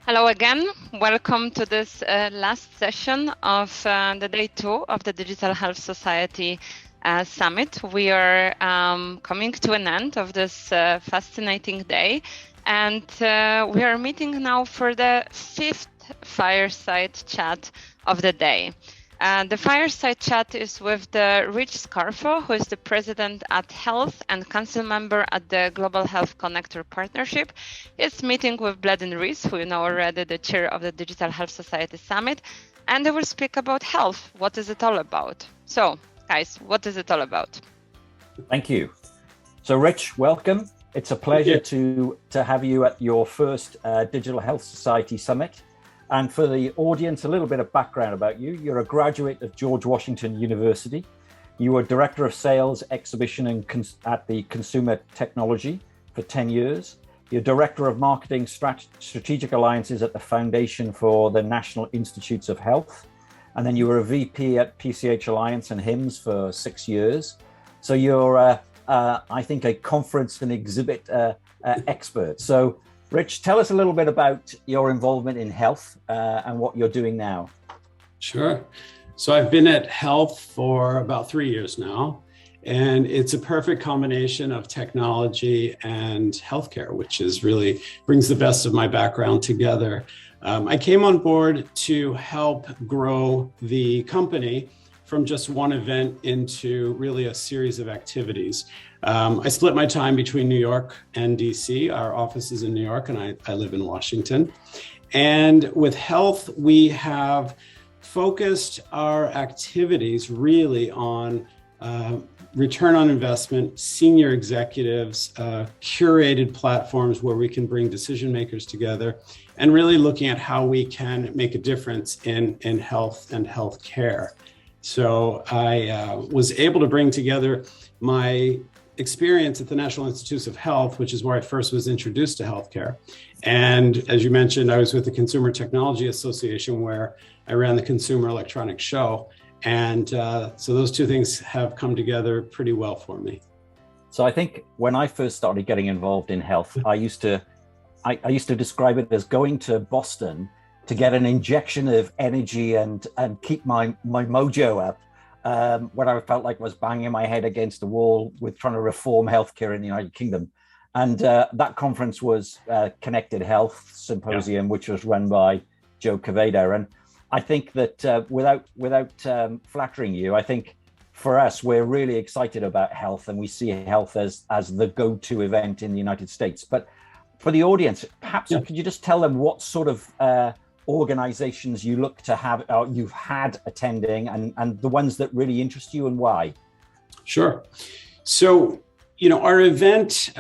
Hello again. Welcome to this last session of the day 2 of the Digital Health Society Summit. We are coming to an end of this fascinating day, and we are meeting now for the 5th Fireside Chat of the day. The Fireside Chat is with the Rees Scarfo, who is the President at Health and Council Member at the Global Health Connector Partnership. It's meeting with Bleddyn Rees, who you know already, the Chair of the Digital Health Society Summit, and they will speak about health. What is it all about? So, guys, what is it all about? Thank you. So, Rich, welcome. It's a pleasure to have you at your first Digital Health Society Summit. And for the audience, a little bit of background about you. You're a graduate of George Washington University. You were Director of Sales, Exhibition at the Consumer Technology for 10 years. You're Director of Marketing Strategic Alliances at the Foundation for the National Institutes of Health. And then you were a VP at PCH Alliance and HIMSS for 6 years. So you're, I think, a conference and exhibit expert. So Rich, tell us a little bit about your involvement in health and what you're doing now. Sure. So I've been at health for about 3 years now, and it's a perfect combination of technology and healthcare, which is really brings the best of my background together. I came on board to help grow the company from just one event into really a series of activities. I split my time between New York and DC. Our office is in New York and I live in Washington. And with health, we have focused our activities really on return on investment, senior executives, curated platforms where we can bring decision makers together, and really looking at how we can make a difference in health and healthcare. So I was able to bring together my experience at the National Institutes of Health, which is where I first was introduced to healthcare. And as you mentioned, I was with the Consumer Technology Association, where I ran the Consumer Electronics Show. And so those two things have come together pretty well for me. So I think when I first started getting involved in health, I used to describe it as going to Boston to get an injection of energy and keep my mojo up when I felt like I was banging my head against the wall with trying to reform healthcare in the United Kingdom. And that conference was Connected Health Symposium, which was run by Joe Caveda. And I think that without flattering you, I think for us, we're really excited about health, and we see health as the go-to event in the United States. But for the audience, perhaps could you just tell them what sort of organizations you look to have, or you've had attending, and the ones that really interest you and why? Sure. So, our event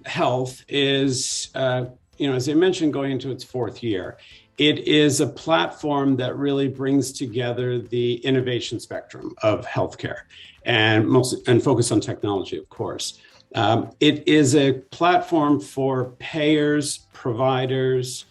health is, as I mentioned, going into its 4th year. It is a platform that really brings together the innovation spectrum of healthcare and focus on technology, of course. It is a platform for payers, providers,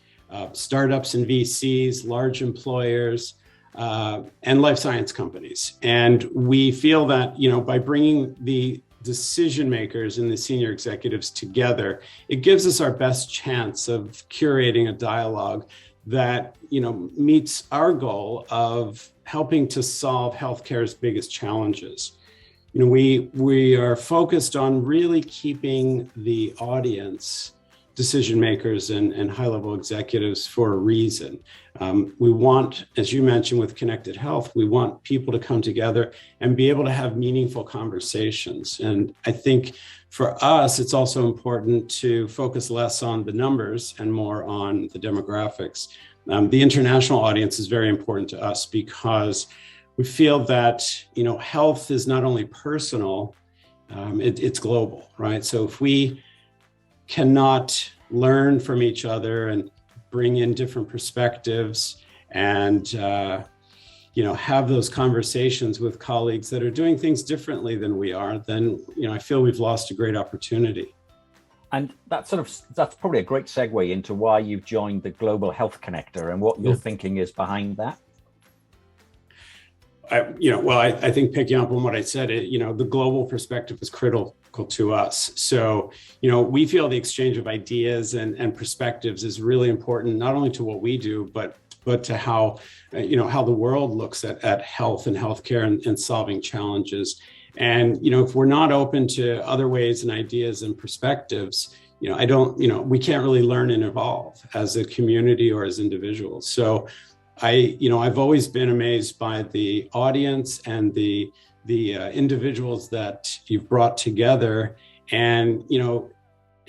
startups and VCs, large employers, and life science companies. And we feel that, by bringing the decision makers and the senior executives together, it gives us our best chance of curating a dialogue that, meets our goal of helping to solve healthcare's biggest challenges. We are focused on really keeping the audience decision makers and high-level executives for a reason. We want, as you mentioned with Connected Health, we want people to come together and be able to have meaningful conversations. And I think for us, it's also important to focus less on the numbers and more on the demographics. The international audience is very important to us because we feel that, health is not only personal, it's global, right? So if we cannot learn from each other and bring in different perspectives and have those conversations with colleagues that are doing things differently than we are, then I feel we've lost a great opportunity. And that's probably a great segue into why you've joined the Global Health Connector and what your thinking is behind that. I think picking up on what I said, the global perspective is critical critical to us. So, we feel the exchange of ideas and perspectives is really important, not only to what we do, but to how, how the world looks at health and healthcare and solving challenges. And, if we're not open to other ways and ideas and perspectives, we can't really learn and evolve as a community or as individuals. So I've always been amazed by the audience and the individuals that you've brought together. And,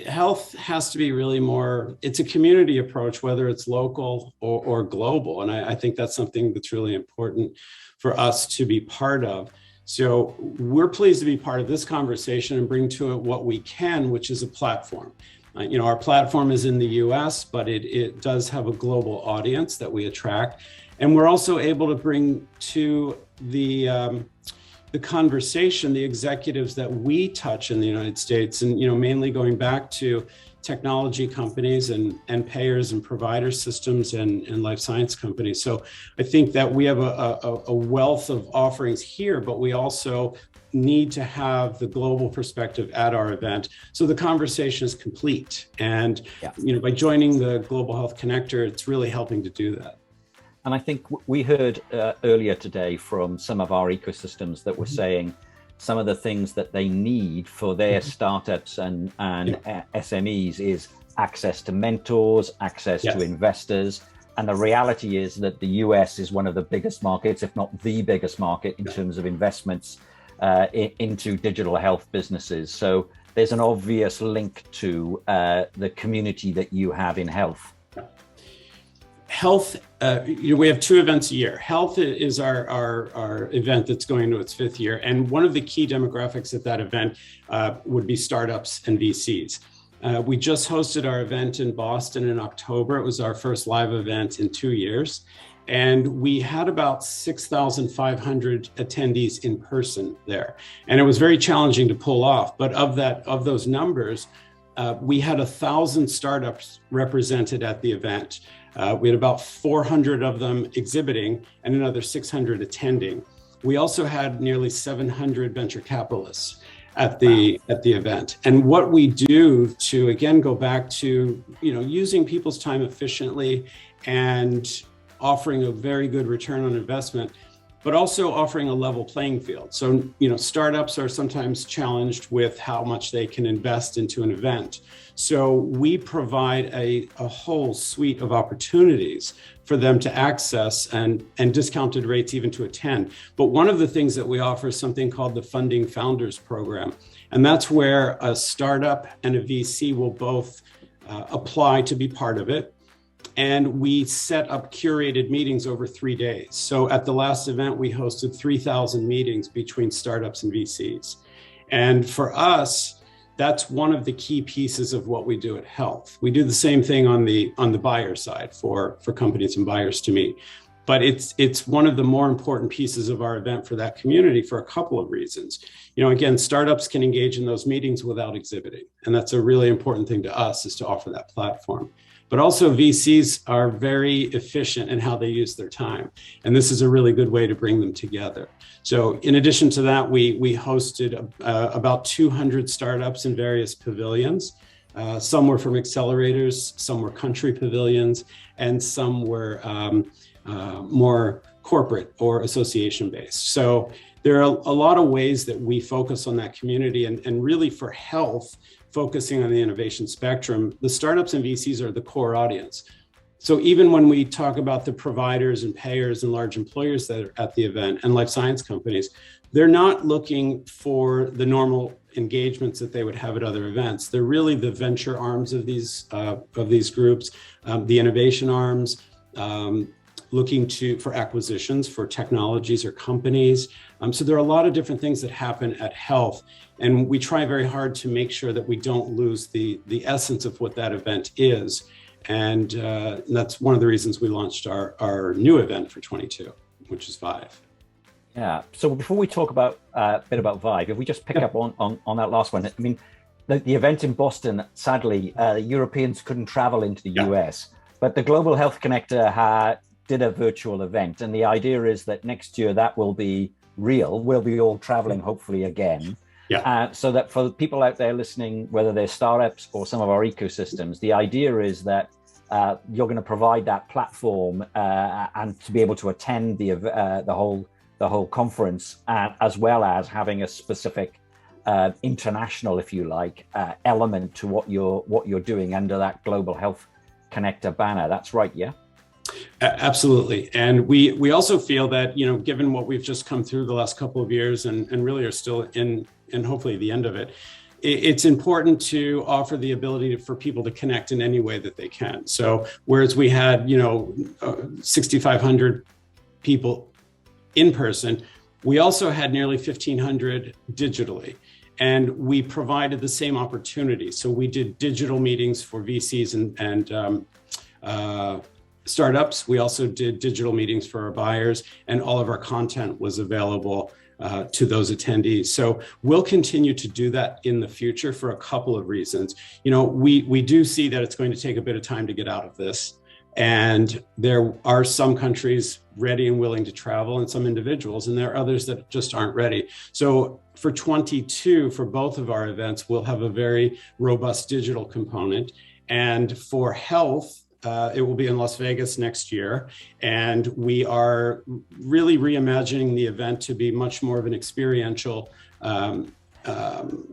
health has to be really more, it's a community approach, whether it's local or global. And I think that's something that's really important for us to be part of. So we're pleased to be part of this conversation and bring to it what we can, which is a platform. Our platform is in the US, but it does have a global audience that we attract. And we're also able to bring to the conversation, the executives that we touch in the United States, and mainly going back to technology companies and payers and provider systems and life science companies. So I think that we have a wealth of offerings here, but we also need to have the global perspective at our event, so the conversation is complete. And by joining the Global Health Connector, it's really helping to do that. And I think we heard earlier today from some of our ecosystems that were saying some of the things that they need for their startups and SMEs is access to mentors, access to investors. And the reality is that the US is one of the biggest markets, if not the biggest market, in terms of investments into digital health businesses. So there's an obvious link to the community that you have in health. Health, we have 2 events a year. Health is our event that's going into its 5th year. And one of the key demographics at that event would be startups and VCs. We just hosted our event in Boston in October. It was our first live event in 2 years. And we had about 6,500 attendees in person there. And it was very challenging to pull off. But of those numbers, we had 1,000 startups represented at the event. We had about 400 of them exhibiting and another 600 attending. We also had nearly 700 venture capitalists at the event. And what we do to, again, go back to, using people's time efficiently and offering a very good return on investment, but also offering a level playing field. So, startups are sometimes challenged with how much they can invest into an event. So we provide a whole suite of opportunities for them to access and discounted rates even to attend. But one of the things that we offer is something called the Funding Founders Program. And that's where a startup and a VC will both apply to be part of it. And we set up curated meetings over 3 days. So at the last event, we hosted 3,000 meetings between startups and VCs. And for us, that's one of the key pieces of what we do at Health. We do the same thing on the buyer side for companies and buyers to meet. But it's one of the more important pieces of our event for that community for a couple of reasons. Again, startups can engage in those meetings without exhibiting. And that's a really important thing to us, is to offer that platform. But also VCs are very efficient in how they use their time. And this is a really good way to bring them together. So in addition to that, we hosted about 200 startups in various pavilions. Some were from accelerators, some were country pavilions, and some were more corporate or association based. So there are a lot of ways that we focus on that community, and really for health, focusing on the innovation spectrum, the startups and VCs are the core audience. So even when we talk about the providers and payers and large employers that are at the event and life science companies, they're not looking for the normal engagements that they would have at other events. They're really the venture arms of these groups, the innovation arms, looking for acquisitions for technologies or companies. So there are a lot of different things that happen at Health, and we try very hard to make sure that we don't lose the essence of what that event is. And that's one of the reasons we launched our new event for 22, which is VIVE. Yeah. So before we talk about a bit about VIVE, if we just pick up on that last one, I mean, the event in Boston, sadly, Europeans couldn't travel into the US, but the Global Health Connector did a virtual event. And the idea is that next year that will be real. We'll be all traveling, hopefully, again. Yeah. So that for people out there listening, whether they're startups or some of our ecosystems, the idea is that you're going to provide that platform and to be able to attend the whole conference, as well as having a specific international, if you like, element to what you're doing under that Global Health Connector banner. That's right, yeah. Absolutely. And we also feel that, given what we've just come through the last couple of years and really are still in hopefully the end of it, it's important to offer the ability for people to connect in any way that they can. So whereas we had, 6,500 people in person, we also had nearly 1,500 digitally. And we provided the same opportunity. So we did digital meetings for VCs and startups. We also did digital meetings for our buyers, and all of our content was available to those attendees. So we'll continue to do that in the future for a couple of reasons. We do see that it's going to take a bit of time to get out of this. And there are some countries ready and willing to travel, and some individuals, and there are others that just aren't ready. So for 22, for both of our events, we'll have a very robust digital component. And for health, it will be in Las Vegas next year. And we are really reimagining the event to be much more of an experiential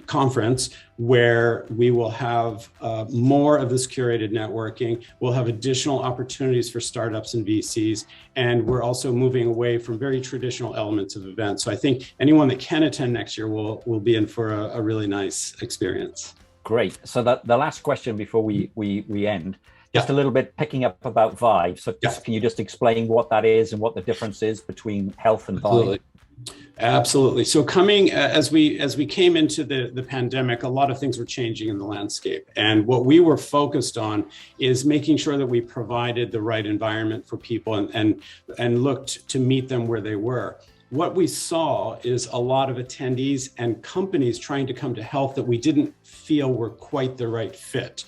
conference, where we will have more of this curated networking. We'll have additional opportunities for startups and VCs, and we're also moving away from very traditional elements of events. So I think anyone that can attend next year will be in for a really nice experience. Great. So the last question before we end, just a little bit picking up about VIVE. So can you just explain what that is and what the difference is between health and VIVE? Absolutely. So coming as we came into the pandemic, a lot of things were changing in the landscape. And what we were focused on is making sure that we provided the right environment for people and looked to meet them where they were. What we saw is a lot of attendees and companies trying to come to health that we didn't feel were quite the right fit.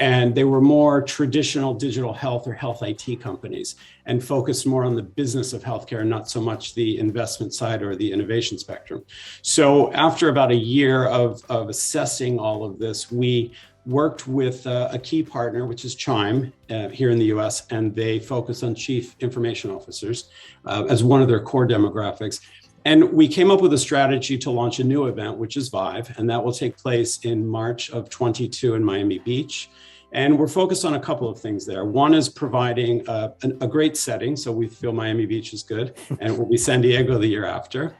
And they were more traditional digital health or health IT companies, and focused more on the business of healthcare, not so much the investment side or the innovation spectrum. So after about a year of assessing all of this, we worked with a key partner, which is Chime here in the US, and they focus on chief information officers as one of their core demographics. And we came up with a strategy to launch a new event, which is VIVE, and that will take place in March of 22 in Miami Beach. And we're focused on a couple of things there. One is providing a great setting. So we feel Miami Beach is good, and it will be San Diego the year after.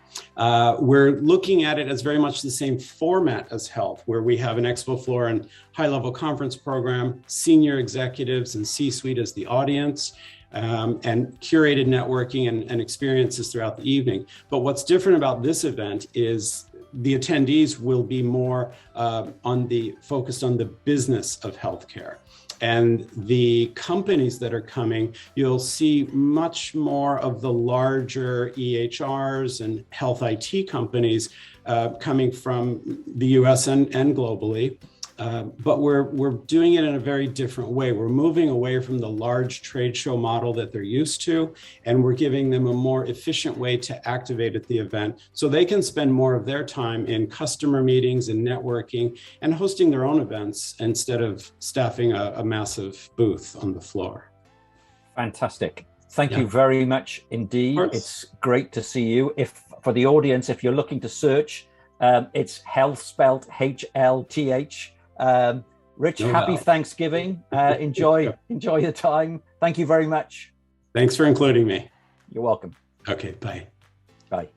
We're looking at it as very much the same format as health, where we have an expo floor and high-level conference program, senior executives and C-suite as the audience, and curated networking and experiences throughout the evening. But what's different about this event is the attendees will be more focused on the business of healthcare. And the companies that are coming, you'll see much more of the larger EHRs and health IT companies coming from the US and globally. But we're doing it in a very different way. We're moving away from the large trade show model that they're used to, and we're giving them a more efficient way to activate at the event so they can spend more of their time in customer meetings and networking and hosting their own events instead of staffing a massive booth on the floor. Fantastic. Thank you very much indeed. It's great to see you. For the audience, if you're looking to search, it's health spelled HLTH. Rich, happy Thanksgiving. Enjoy the time. Thank you very much. Thanks for including me. You're welcome. Okay, bye. Bye.